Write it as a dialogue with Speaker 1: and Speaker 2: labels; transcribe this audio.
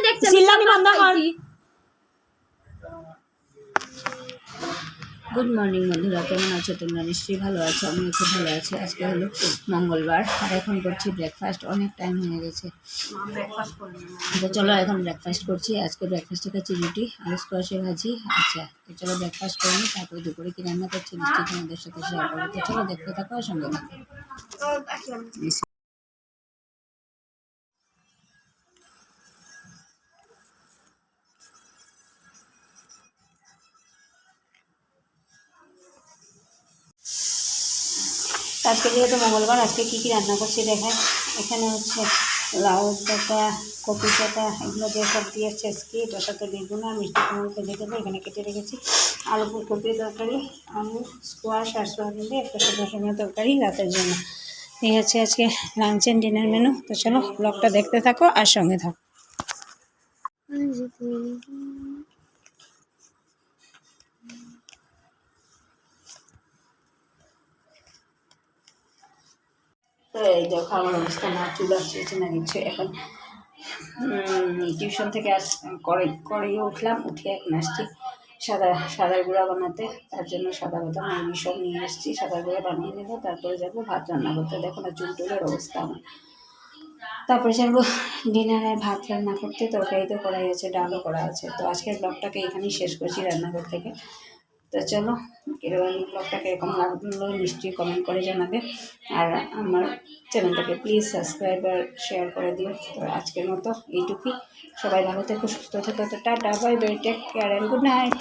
Speaker 1: দেখছেন
Speaker 2: চিল্লানি বন্ধ কর।
Speaker 1: গুড মর্নিং বন্ধুরা, কেমন আছো তোমরা? নিশ্চয়ই ভালো আছো, আমি খুব ভালো আছি। আজকে হলো মঙ্গলবার আর এখন করছি ব্রেকফাস্ট। অনেক টাইম হয়ে গেছে, তো চলো এখন ব্রেকফাস্ট করছি। আজকে ব্রেকফাস্টে খাচ্ছি রুটি আর স্কোয়াশে ভাজি। আচ্ছা, তো চলো ব্রেকফাস্ট করে নিই, তারপরে দুপুরে কি রান্না করছি নিশ্চয়ই তোমাদের সাথে শেয়ার করবো। তো চলো দেখতে থাকো আর সঙ্গে থাকো। আজকে যেহেতু মঙ্গলবার, আজকে কী কী রান্না করছি দেখায়। এখানে হচ্ছে লাউ ডাঁটা, কপি ডাঁটা, এগুলো দিয়ে সব দিয়ে ছেঁচকি, এটার সাথে বেগুন আর মিষ্টি কুমড়ো ভেজে দেবো। এখানে কেটে রেখেছি আলু ফুলকপির তরকারি, আলু স্কোয়াশ আর সোয়াবিন দিয়ে একটা শুকনো শুকনো তরকারি রাতের জন্য। এই হচ্ছে আজকে লাঞ্চ অ্যান্ড ডিনার মেনু। তো চলো ব্লগটা দেখতে থাকো আর সঙ্গে থাকো। তো এই দেখো আমার অবস্থা, না চুল আসছে না কিছু। এখন টিউশন থেকে করেই উঠলাম, উঠে এখন আসছি সাদার গুঁড়া বানাতে। তার জন্য সাদা বাদাম মুরগি সব নিয়ে আসছি, সাদার গুঁড়া বানিয়ে নেবো, তারপরে যাবো ভাত রান্না করতে। দেখো না চুল টুলের অবস্থা আমার। তারপরে যাবো ডিনারে ভাত রান্না করতে। তরকারি তো করাই আছে, ডালও করা আছে। তো আজকের ব্লগটাকে এখানেই শেষ করছি রান্নাঘর থেকে। তো চলো ব্লগটা কীরকম লাগলো নিশ্চয়ই কমেন্ট করে জানাবে, আর আমার চ্যানেলটাকে প্লিজ সাবস্ক্রাইব আর শেয়ার করে দিও। তো আজকের মতো এইটুকুই। সবাই ভালো থেকো, সুস্থ থেকো। তো tata, bye bye, take care and good night.